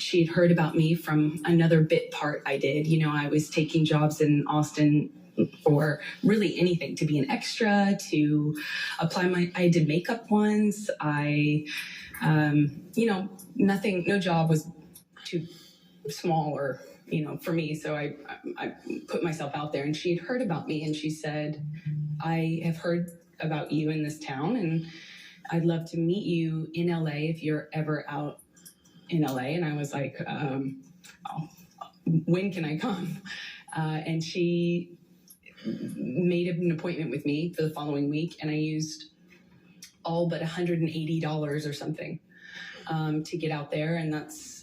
she had heard about me from another bit part I did. You know, I was taking jobs in Austin for really anything, to be an extra, to apply I did makeup once. Nothing, no job was too small or, for me. So I put myself out there, and she had heard about me, and she said, I have heard about you in this town, and I'd love to meet you in LA if you're ever out in LA. And I was like, when can I come? And she made an appointment with me for the following week, and I used all but $180 or something to get out there. And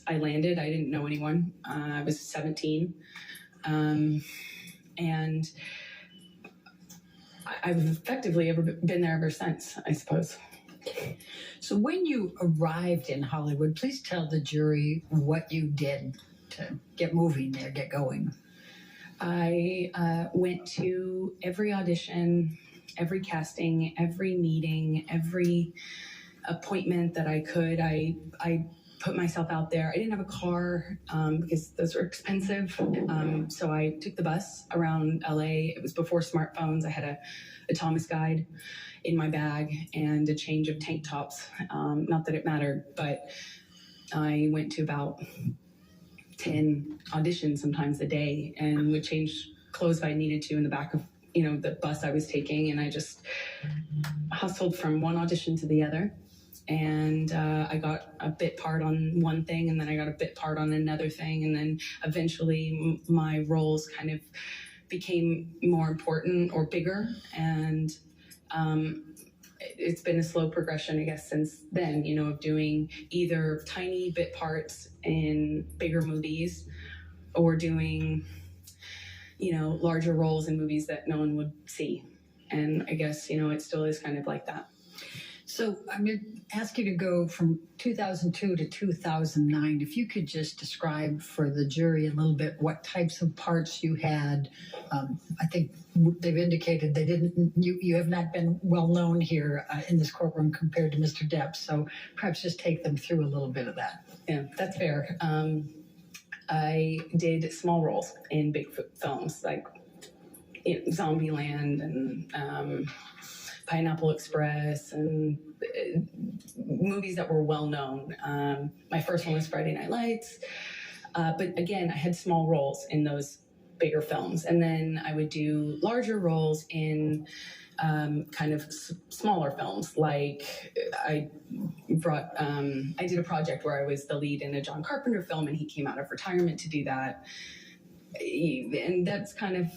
I landed. I didn't know anyone. I was 17. And I've effectively been there ever since, I suppose. So when you arrived in Hollywood, please tell the jury what you did to get moving there, get going. I went to every audition, every casting, every meeting, every appointment that I could. I put myself out there. I didn't have a car because those were expensive. So I took the bus around LA. It was before smartphones. I had a Thomas guide in my bag and a change of tank tops. Not that it mattered, but I went to about 10 auditions sometimes a day, and would change clothes if I needed to in the back of the bus I was taking. And I just hustled from one audition to the other. And I got a bit part on one thing, and then I got a bit part on another thing. And then eventually my roles kind of became more important or bigger. And it's been a slow progression, I guess, since then, of doing either tiny bit parts in bigger movies or doing, larger roles in movies that no one would see. And I guess, it still is kind of like that. So I'm going to ask you to go from 2002 to 2009. If you could just describe for the jury a little bit what types of parts you had. I think they've indicated you have not been well known here in this courtroom compared to Mr. Depp. So perhaps just take them through a little bit of that. Yeah, that's fair. I did small roles in big films like Zombieland and Pineapple Express, and movies that were well known. My first one was Friday Night Lights. But again, I had small roles in those bigger films. And then I would do larger roles in kind of smaller films. Like I did a project where I was the lead in a John Carpenter film, and he came out of retirement to do that. And that's kind of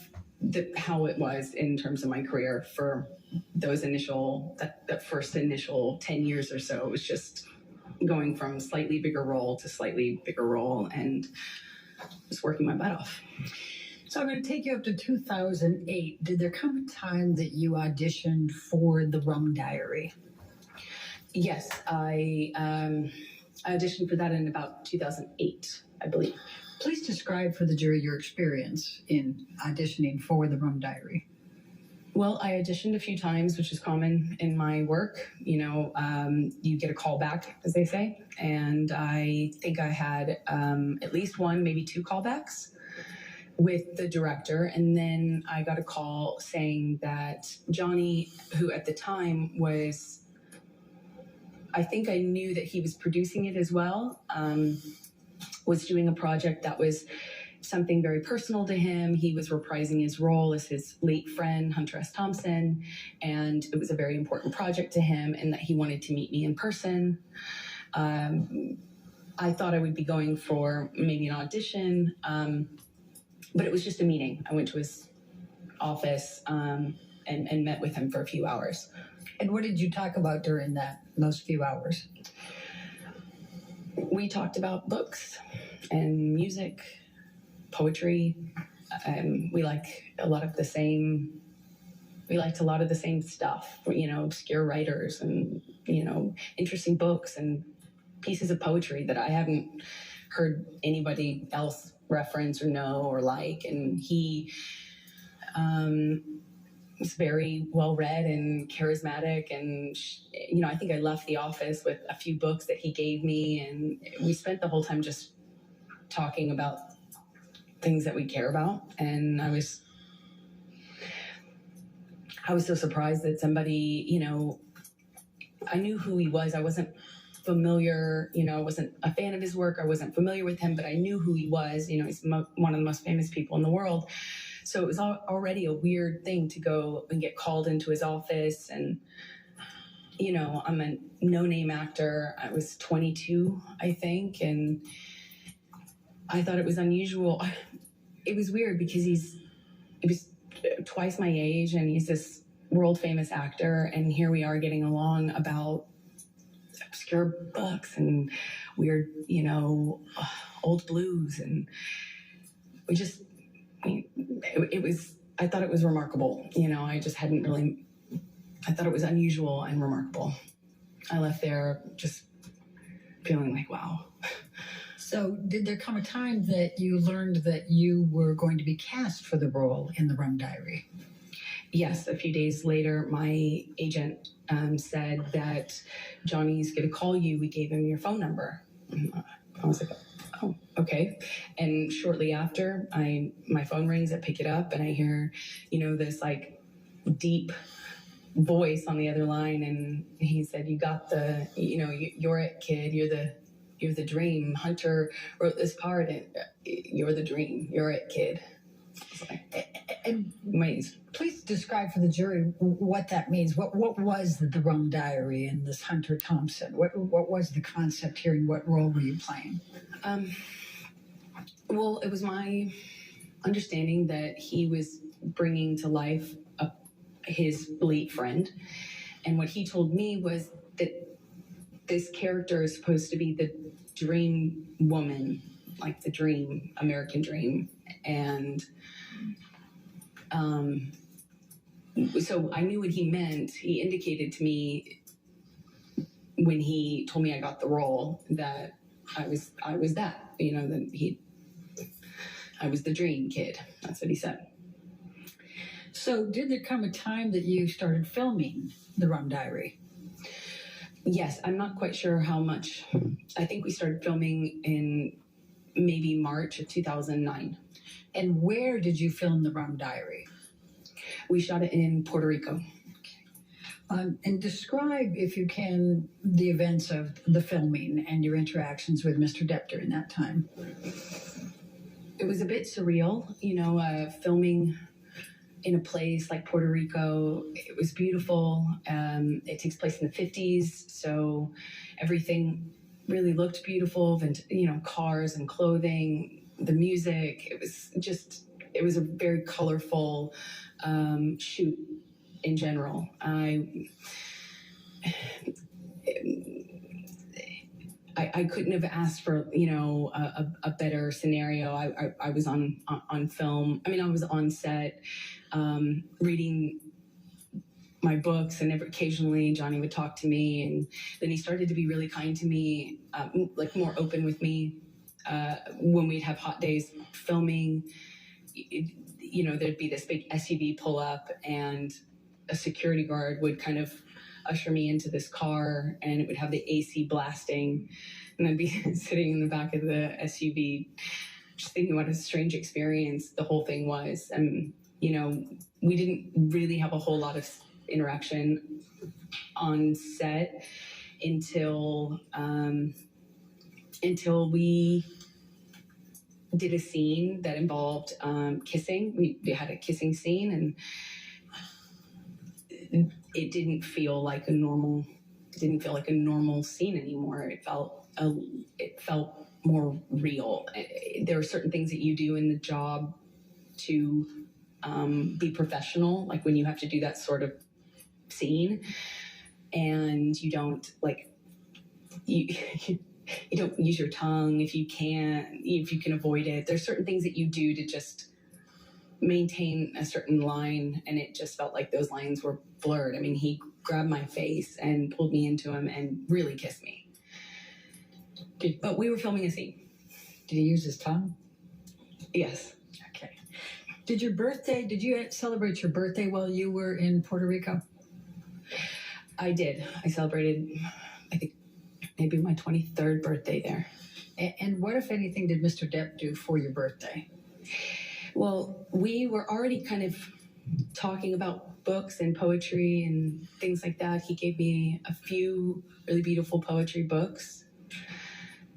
how it was in terms of my career for those that first initial 10 years or so. It was just going from slightly bigger role to slightly bigger role and just working my butt off. So I'm going to take you up to 2008. Did there come a time that you auditioned for The Rum Diary? Yes, I auditioned for that in about 2008, I believe. Please describe for the jury your experience in auditioning for The Rum Diary. Well, I auditioned a few times, which is common in my work. You get a call back, as they say. And I think I had at least one, maybe two callbacks with the director. And then I got a call saying that Johnny, who at the time I think I knew that he was producing it as well, was doing a project that was something very personal to him. He was reprising his role as his late friend, Hunter S. Thompson, and it was a very important project to him, and that he wanted to meet me in person. I thought I would be going for maybe an audition, but it was just a meeting. I went to his office and met with him for a few hours. And what did you talk about during those few hours? We talked about books and music, poetry. We liked a lot of the same stuff, obscure writers and, interesting books and pieces of poetry that I haven't heard anybody else reference or know or like. And he was very well read and charismatic. And, I think I left the office with a few books that he gave me. And we spent the whole time just talking about things that we care about. And I was so surprised that somebody, I knew who he was. I wasn't familiar, I wasn't a fan of his work. I wasn't familiar with him, but I knew who he was. He's one of the most famous people in the world. So it was already a weird thing to go and get called into his office. And, I'm a no-name actor. I was 22, I think. And I thought it was unusual. It was weird because he was twice my age and he's this world famous actor. And here we are getting along about obscure books and weird, old blues. And I thought it was remarkable. I thought it was unusual and remarkable. I left there just feeling like, wow. So did there come a time that you learned that you were going to be cast for the role in The Rum Diary? Yes, a few days later, my agent said that Johnny's going to call you. We gave him your phone number. I was like, oh, okay. And shortly after, my phone rings, I pick it up, and I hear, this like deep voice on the other line, and he said, "You got the, you're it, kid. You're the dream. Hunter wrote this part, and you're the dream. You're it, kid." And please describe for the jury what that means. What was the Rum Diary and this Hunter Thompson? What was the concept here, and what role were you playing? Well, it was my understanding that he was bringing to life his late friend, and what he told me was that this character is supposed to be the dream woman, like the dream, American dream, and so I knew what he meant. He indicated to me when he told me I got the role that I was that, that I was the dream kid. That's what he said. So did there come a time that you started filming The Rum Diary? Yes, I'm not quite sure how much. I think we started filming in maybe March of 2009. And where did you film The Rum Diary? We shot it in Puerto Rico. And describe, if you can, the events of the filming and your interactions with Mr. Depp during that time. It was a bit surreal, filming in a place like Puerto Rico. It was beautiful. It takes place in the 50s, so everything really looked beautiful. Cars and clothing, the music. It was a very colorful shoot in general. I couldn't have asked for, a better scenario. I was on film. I was on set, reading my books, and occasionally Johnny would talk to me, and then he started to be really kind to me, like more open with me. When we'd have hot days filming, there'd be this big SUV pull up, and a security guard would kind of usher me into this car, and it would have the AC blasting, and I'd be sitting in the back of the SUV just thinking what a strange experience the whole thing was. And we didn't really have a whole lot of interaction on set until we did a scene that involved kissing. We had a kissing scene, and it didn't feel like a normal scene anymore. It felt more real. There are certain things that you do in the job to be professional, like when you have to do that sort of scene, and you don't you don't use your tongue if you can avoid it. There's certain things that you do to just maintain a certain line, and it just felt like those lines were blurred. He grabbed my face and pulled me into him and really kissed me. But we were filming a scene. Did he use his tongue? Yes. Okay. Did you celebrate your birthday while you were in Puerto Rico? I did. I celebrated, I think, maybe my 23rd birthday there. And what, if anything, did Mr. Depp do for your birthday? Well, we were already kind of talking about books and poetry and things like that. He gave me a few really beautiful poetry books,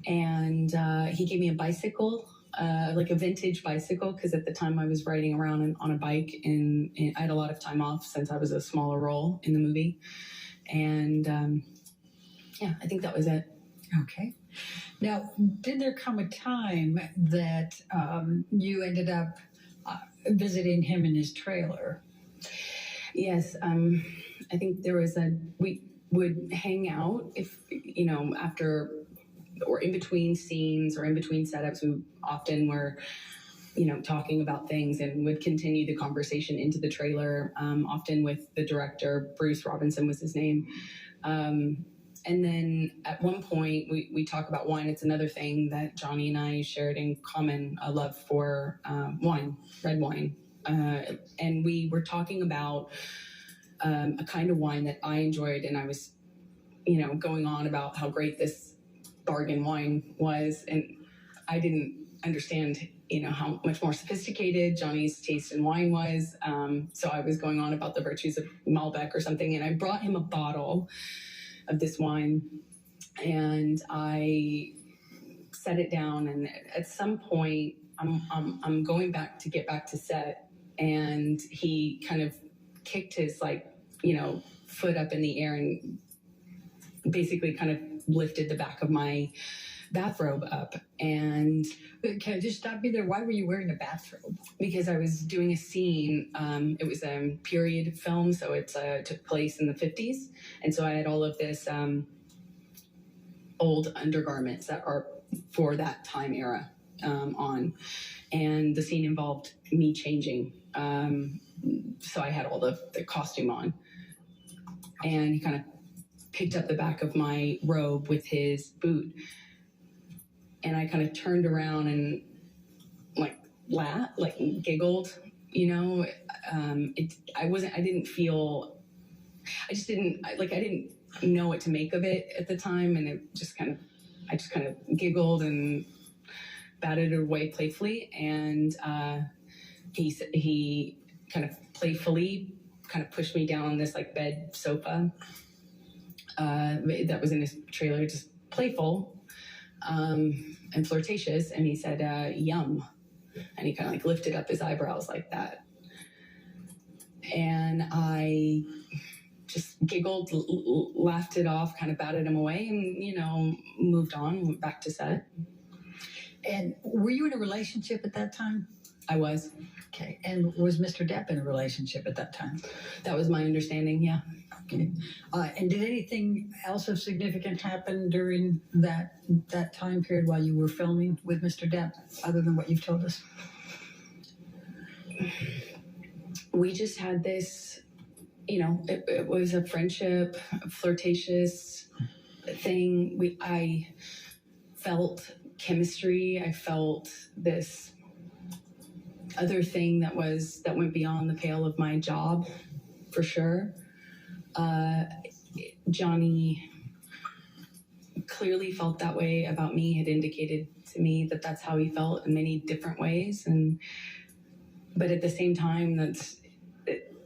and he gave me a bicycle, like a vintage bicycle, because at the time I was riding around on a bike, and I had a lot of time off since I was a smaller role in the movie. And yeah, I think that was it. Okay. Now, did there come a time that you ended up visiting him in his trailer? Yes, I think we would hang out if, after or in between scenes or in between setups. We often were, talking about things and would continue the conversation into the trailer, often with the director. Bruce Robinson was his name. And then at one point, we talk about wine. It's another thing that Johnny and I shared in common, a love for wine, red wine. And we were talking about a kind of wine that I enjoyed. And I was, going on about how great this bargain wine was. And I didn't understand, how much more sophisticated Johnny's taste in wine was. So I was going on about the virtues of Malbec or something. And I brought him a bottle of this wine, and I set it down. And at some point, I'm going back to get back to set, and he kind of kicked his foot up in the air and basically kind of lifted the back of my bathrobe up. And can I just stop you there? Why were you wearing a bathrobe? Because I was doing a scene. It was a period film, so it took place in the 50s. And so I had all of this old undergarments that are for that time era on. And the scene involved me changing. So I had all the costume on. And he kind of picked up the back of my robe with his boot. And I kind of turned around and laughed, giggled, I didn't know what to make of it at the time. And I just kind of giggled and batted it away playfully. And he kind of playfully kind of pushed me down this bed sofa that was in his trailer, just playful and flirtatious. And he said, yum. And he kind of lifted up his eyebrows like that. And I just giggled, laughed it off, kind of batted him away, and, moved on, went back to set. And were you in a relationship at that time? I was. Okay. And was Mr. Depp in a relationship at that time? That was my understanding, yeah. Okay. And did anything else of significance happen during that time period while you were filming with Mr. Depp, other than what you've told us? We just had this, it was a friendship, a flirtatious thing. I felt chemistry. I felt this other thing that went beyond the pale of my job, for sure. Johnny clearly felt that way about me, had indicated to me that that's how he felt in many different ways. But at the same time,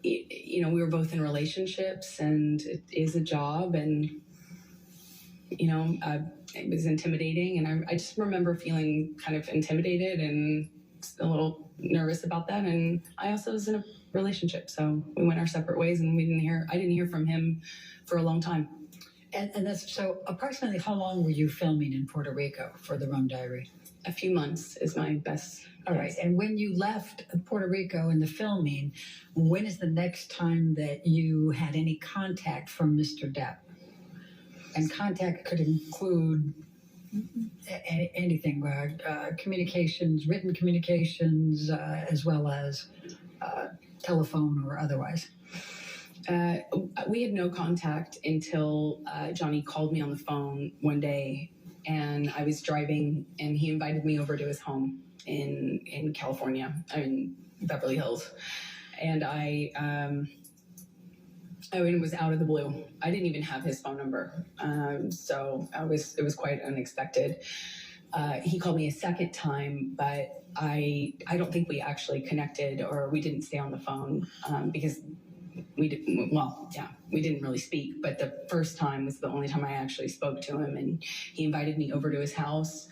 we were both in relationships, and it is a job, and, it was intimidating. And I just remember feeling kind of intimidated and a little nervous about that. And I also was in a relationship, so we went our separate ways, and I didn't hear from him for a long time. And that's so. Approximately how long were you filming in Puerto Rico for The Rum Diary? A few months is my best. All right. And when you left Puerto Rico in the filming, when is the next time that you had any contact from Mr. Depp? And contact could include anything, communications, written communications, as well as telephone or otherwise. We had no contact until Johnny called me on the phone one day, and I was driving, and he invited me over to his home in California, Beverly Hills. And it was out of the blue. I didn't even have his phone number. So it was quite unexpected. He called me a second time, but I don't think we actually connected, or we didn't stay on the phone because we didn't really speak. But the first time was the only time I actually spoke to him, and he invited me over to his house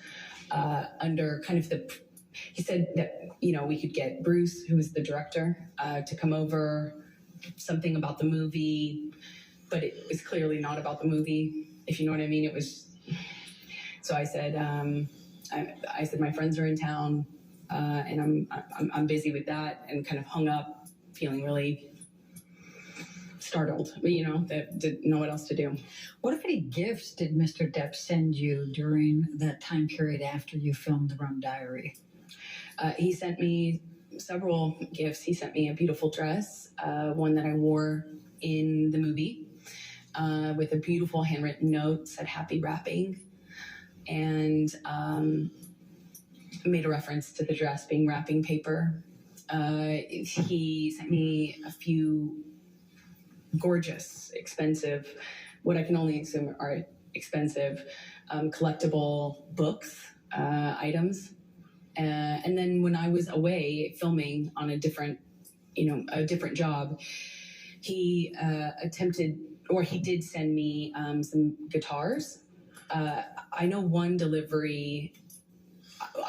under kind of he said that, we could get Bruce, who was the director, to come over, something about the movie, but it was clearly not about the movie, if you know what I mean. It was, so I said, I said, my friends are in town, and I'm busy with that, and kind of hung up, feeling really startled, that didn't know what else to do. What, if any, gifts did Mr. Depp send you during that time period after you filmed The Rum Diary? He sent me several gifts. He sent me a beautiful dress, one that I wore in the movie, with a beautiful handwritten note, said happy wrapping, and made a reference to the dress being wrapping paper. He sent me a few gorgeous, expensive, what I can only assume are expensive, collectible books, items. And then when I was away filming on a different job, he he did send me some guitars. I know one delivery.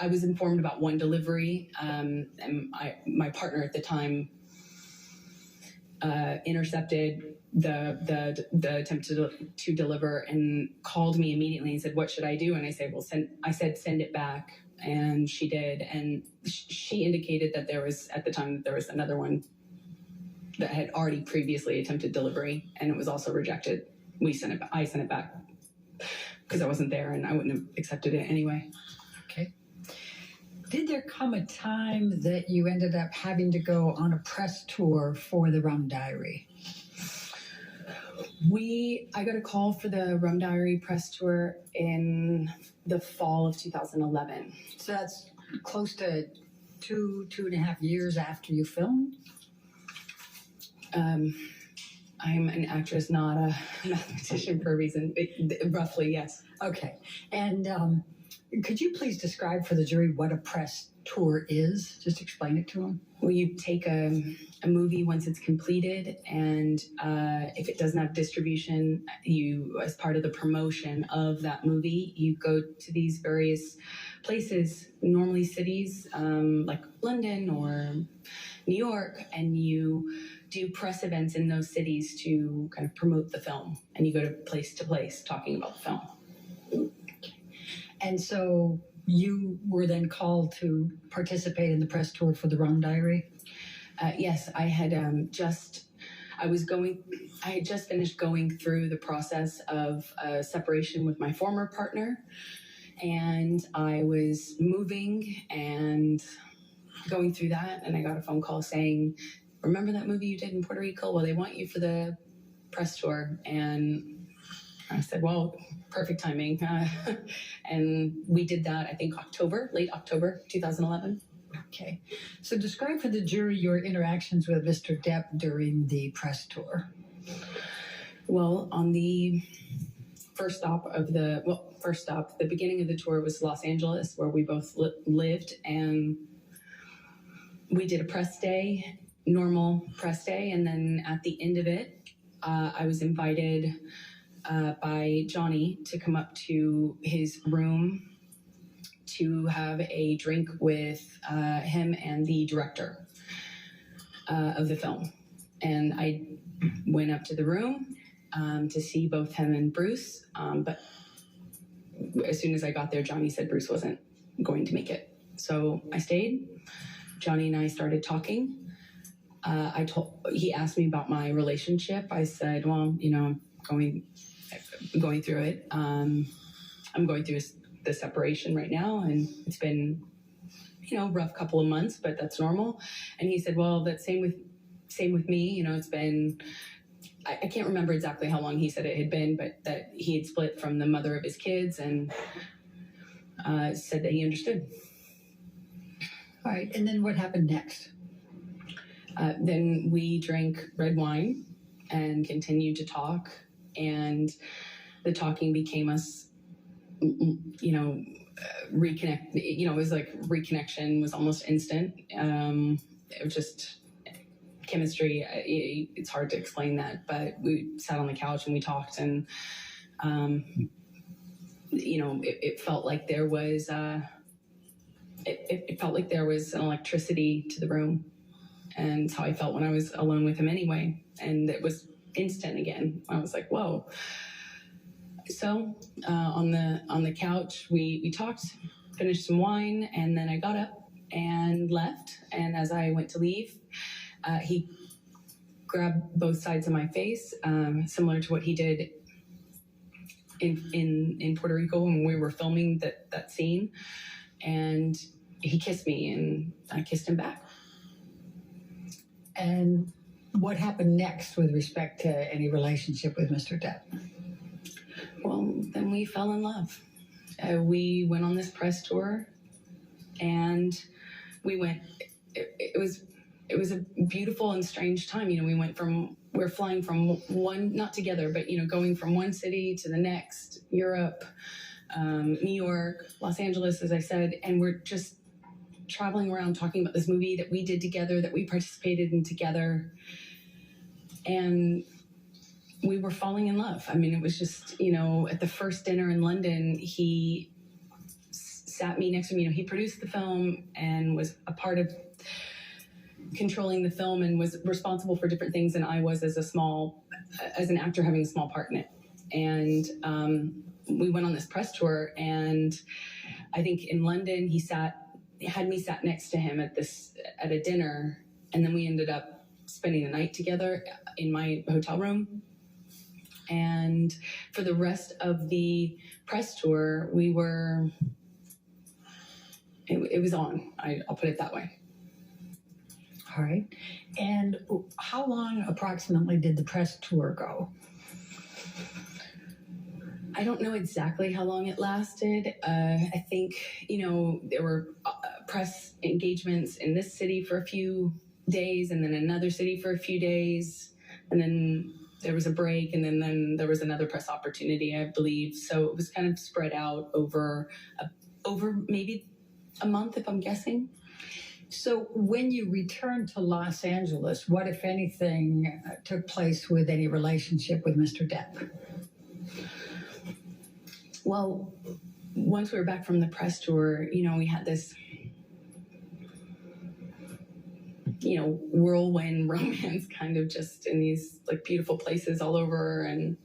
I was informed about one delivery, and my partner at the time intercepted the attempt to deliver and called me immediately and said, "What should I do?" And I said, "Send it back." And she did, and she indicated that there was another one that had already previously attempted delivery, and it was also rejected. I sent it back because I wasn't there, and I wouldn't have accepted it anyway. Okay. Did there come a time that you ended up having to go on a press tour for The Rum Diary? I got a call for the Rum Diary press tour in the fall of 2011. So that's close to 2.5 years after you filmed? I'm an actress, not a mathematician for a reason. Roughly, yes. Okay. And could you please describe for the jury what a press tour is? Just explain it to them. Well, you take a movie once it's completed, and if it doesn't have distribution, as part of the promotion of that movie, you go to these various places, normally cities like London or New York, and you do press events in those cities to kind of promote the film, and you go to place talking about the film. And so you were then called to participate in the press tour for The Rum Diary? Yes, I had I had just finished going through the process of separation with my former partner, and I was moving and going through that, and I got a phone call saying, "Remember that movie you did in Puerto Rico? Well, they want you for the press tour." And I said, "Well, perfect timing." And we did that, I think late October 2011. Okay. So describe for the jury your interactions with Mr. Depp during the press tour. Well, on the the beginning of the tour was Los Angeles, where we both lived, and we did a normal press day, and then at the end of it, I was invited by Johnny to come up to his room to have a drink with him and the director of the film. And I went up to the room to see both him and Bruce, but as soon as I got there, Johnny said Bruce wasn't going to make it. So I stayed. Johnny and I started talking. He asked me about my relationship. I said, "Well, I'm going through it. I'm going through the separation right now, and it's been, rough couple of months, but that's normal." And he said, "Well, that's same with me. It's been." I can't remember exactly how long he said it had been, but that he had split from the mother of his kids, and said that he understood. All right, and then what happened next? Then we drank red wine and continued to talk, and the talking became us, reconnect. It was like reconnection was almost instant. It was just chemistry. It's hard to explain that, but we sat on the couch and we talked, and it felt like there was it felt like there was an electricity to the room, and it's how I felt when I was alone with him anyway. And it was instant again. I was like, whoa. So on the couch, we talked, finished some wine, and then I got up and left. And as I went to leave, he grabbed both sides of my face, similar to what he did in Puerto Rico when we were filming that scene. And he kissed me, and I kissed him back. And what happened next with respect to any relationship with Mr. Depp? Well, then we fell in love. We went on this press tour, and we went. It was a beautiful and strange time. We're flying from one, not together, but going from one city to the next, Europe, New York, Los Angeles, as I said, and we're just traveling around talking about this movie that we did together, that we participated in together, and we were falling in love. I mean, it was just, at the first dinner in London, he sat me next to me. He produced the film and was a part of controlling the film and was responsible for different things than I was as an actor having a small part in it. And we went on this press tour, and I think in London he had me sat next to him at a dinner, and then we ended up spending the night together in my hotel room. And for the rest of the press tour, it was on. I'll put it that way. All right. And how long approximately did the press tour go? I don't know exactly how long it lasted. I think, there were press engagements in this city for a few days, and then another city for a few days, and then there was a break, and then there was another press opportunity, I believe. So it was kind of spread out over maybe a month, if I'm guessing. So when you returned to Los Angeles, what, if anything, took place with any relationship with Mr. Depp? Well, once we were back from the press tour, we had this, whirlwind romance kind of just in these like beautiful places all over, and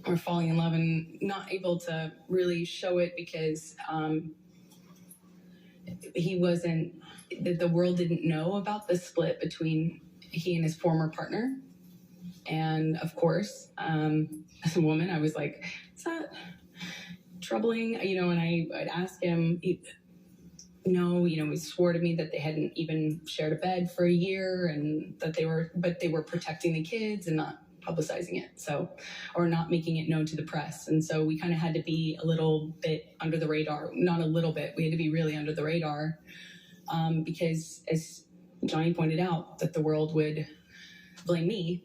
we're falling in love and not able to really show it because the world didn't know about the split between he and his former partner. And of course, as a woman, I was like, is that troubling? And I'd ask him, no, he swore to me that they hadn't even shared a bed for a year, and that they were protecting the kids and not publicizing it, or not making it known to the press. And so we kind of had to be a little bit under the radar. Not a little bit, we had to be really under the radar, because as Johnny pointed out, that the world would blame me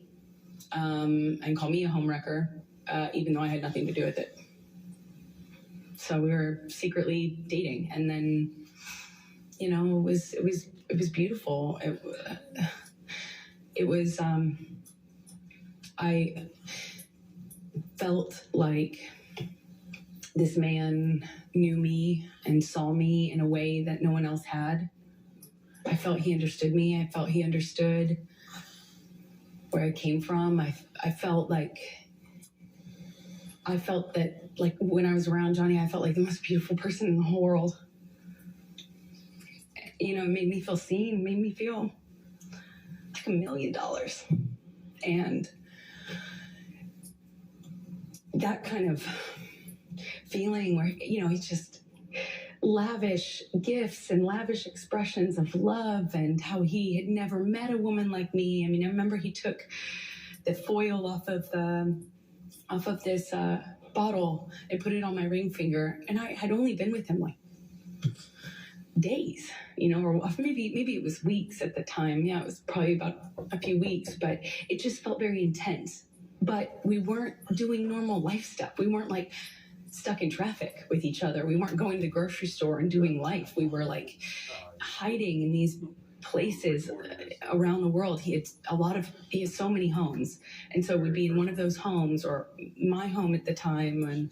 and call me a homewrecker, even though I had nothing to do with it. So we were secretly dating, and then it was beautiful. It was I felt like this man knew me and saw me in a way that no one else had. I felt he understood me. I felt he understood where I came from. I felt that, like, when I was around Johnny, I felt like the most beautiful person in the whole world. It made me feel seen, made me feel like $1 million. And that kind of feeling where, it's just lavish gifts and lavish expressions of love, and how he had never met a woman like me. I mean, I remember he took the foil off of this bottle and put it on my ring finger, and I had only been with him like days, or maybe it was weeks at the time. Yeah, it was probably about a few weeks, but it just felt very intense. But we weren't doing normal life stuff. We weren't like stuck in traffic with each other. We weren't going to the grocery store and doing life. We were like hiding in these places around the world. He has so many homes, and so we'd be in one of those homes or my home at the time, and